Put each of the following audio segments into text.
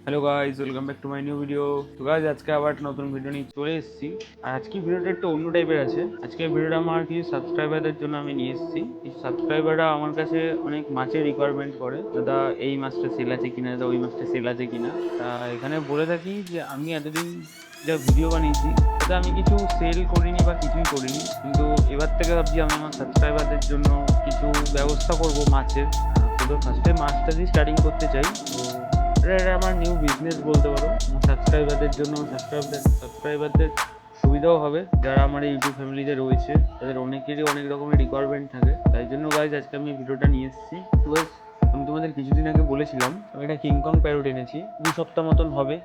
Hello guys, welcome back to my new video. তো guys, আজকে আবার একটা নতুন ভিডিও নিয়ে চলে এসেছি। আর আজকে ভিডিওটা একটু অন্য টাইপের আছে। আজকে ভিডিওটা আমার কিছু সাবস্ক্রাইবারদের জন্য আমি নিয়ে এসেছি। এই সাবস্ক্রাইবাররা আমার কাছে অনেক মাছের রিকোয়ারমেন্ট করে, দাদা এই মাছটা সেল আছে কিনা, দাদা ওই মাছটা সেল আছে কিনা। তা এখানে বলে থাকি যে আমি এতদিন যা ভিডিও বানিয়েছি তাতে আমি কিছু সেল করিনি বা কিছুই করিনি, কিন্তু এবার থেকে ভাবছি আমি আমার সাবস্ক্রাইবারদের জন্য কিছু ব্যবস্থা করব মাছের। তো ফার্স্টে মাছটা দিয়ে স্টার্টিং করতে চাই। তো এটা আমার নিউ বিজনেস বলতে পারো। সাবস্ক্রাইবারদের জন্য সাবস্ক্রাইবারদের সুবিধাও হবে, যারা আমার এই ইউটিউব ফ্যামিলিতে রয়েছে তাদের অনেকেরই অনেক রকমের রিকোয়ারমেন্ট থাকে। তাই জন্য গাইজ আজকে আমি ভিডিওটা নিয়ে এসেছি। তো আমি তোমাদের কিছুদিন আগে বলেছিলাম আমি একটা কিংকং প্যারট এনেছি, 2 সপ্তাহ মতন হবে।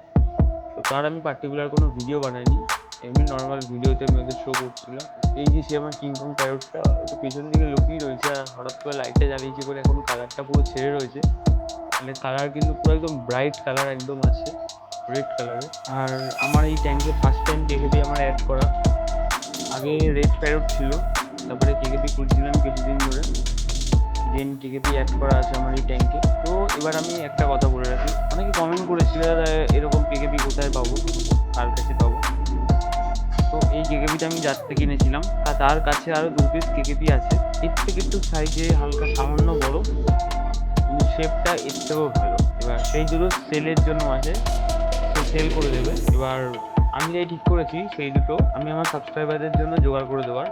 তো তার আমি পার্টিকুলার কোনো ভিডিও বানাইনি, এমনি নর্মাল ভিডিওতে আমি ওদের শো করছিলাম। এই যে সে আমার কিংকং প্যারটটা একটু পেছন দিকে লুকিয়ে রয়েছে, আর হঠাৎ করে লাইটটা জ্বালিয়েছি বলে এখন কালারটা পুরো ছেড়ে রয়েছে। মানে কালার কিন্তু পুরো একদম ব্রাইট কালার একদম আছে, রেড কালারের। আর আমার এই ট্যাঙ্কে ফার্স্ট টাইম কেকেপি আমার অ্যাড করা। আগে রেড প্যারট ছিল, তারপরে কেকেপি খুঁজছিলাম কিছুদিন ধরে, দেন কেকেপি অ্যাড করা আছে আমার এই ট্যাঙ্কে। তো এবার আমি একটা কথা বলে রাখি, অনেকে কমেন্ট করেছিল দাদা এরকম কেকেপি কোথায় পাবো, কার কাছে পাবো। তো এই কেকেপিটা আমি যার থেকে কিনেছিলাম তার কাছে আরও 2 পিস কেকেপি আছে, এর থেকে একটু সাইজে হালকা সামান্য বড়, কিন্তু শেপটা এর থেকেও ভালো। এবার সেই দুটো সেলের জন্য আছে, সে সেল করে দেবে। এবার আমি যাই ঠিক করেছি সেই দুটো আমি আমার সাবস্ক্রাইবারদের জন্য জোগাড় করে দেওয়ার।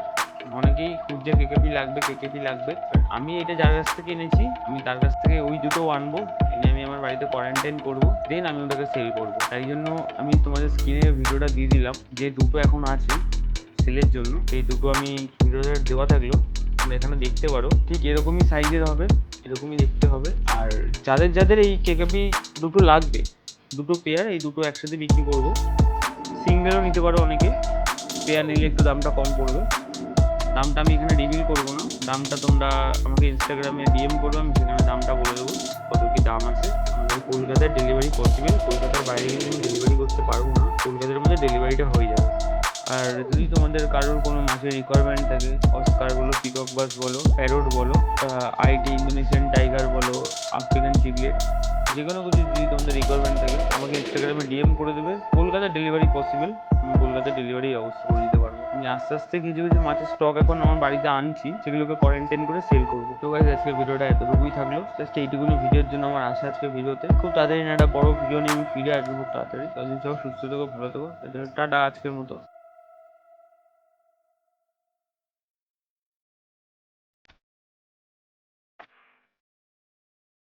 অনেকেই খুঁজছে কেকেপি লাগবে কেকেপি লাগবে, আমি এটা যার কাছ থেকে এনেছি আমি তার কাছ থেকে ওই দুটো আনবো, এনে আমি আমার বাড়িতে কোয়ারেন্টাইন করবো, দেন আমি ওটাকে সেল করবো। তাই জন্য আমি তোমাদের স্ক্রিনে ভিডিওটা দিয়ে দিলাম, যে দুটো এখন আছে সেলের জন্য এই দুটো আমি ভিডিওতে দেওয়া থাকলো, তোমরা এখানে দেখতে পারো। ঠিক এরকমই সাইজের হবে, এরকমই দেখতে হবে। আর যাদের যাদের এই কেকেপি দুটো লাগবে, দুটো পেয়ার, এই দুটো একসাথে বিক্রি করবো। সিঙ্গেলও নিতে পারো অনেকে, পেয়ার নিলে একটু দামটা কম পড়বে। দামটা আমি এখানে রিভিল করবো না, দামটা তোমরা আমাকে ইনস্টাগ্রামে ডিএম করবে, আমি সেখানে দামটা বলে দেবো কত কি দাম আছে। আমাদের কলকাতার ডেলিভারি পসিবল, কলকাতার বাইরে কিন্তু আমি ডেলিভারি করতে পারবো না, কলকাতার মধ্যে ডেলিভারিটা হয়ে যাবে। আর যদি তোমাদের কারোর কোনো মাছের রিকোয়ারমেন্ট থাকে, অস্কার বলো, পিকক বাস বলো, প্যারোট বলো, আইটি ইন্দোনেশিয়ান টাইগার বলো, আফ্রিকান চিগলেট, যে কোনো কিছু যদি তোমাদের রিকোয়ারমেন্ট থাকে আমাকে ইনস্টাগ্রামে ডিএম করে দেবে। কলকাতার ডেলিভারি পসিবল, আমি কলকাতার ডেলিভারি ব্যবস্থা করে দিতে পারবো। আমি আস্তে আস্তে কিছু কিছু মাছের স্টক এখন আমার বাড়িতে আনছি, সেগুলোকে কোয়ারেন্টাইন করে সেল করবো। তো গাইস, আজকের ভিডিওটা এতটুকুই থাকলো। জাস্ট এইটুকুনি ভিডিওর জন্য আমার আশা আজকে ভিডিওতে খুব তাড়াতাড়ি একটা বড় ভিডিও নিয়ে আমি ফিরে আসবো খুব তাড়াতাড়ি। তাদের সব সুস্থ থেকো, ভালো থেকো, টাটা আজকের মতো।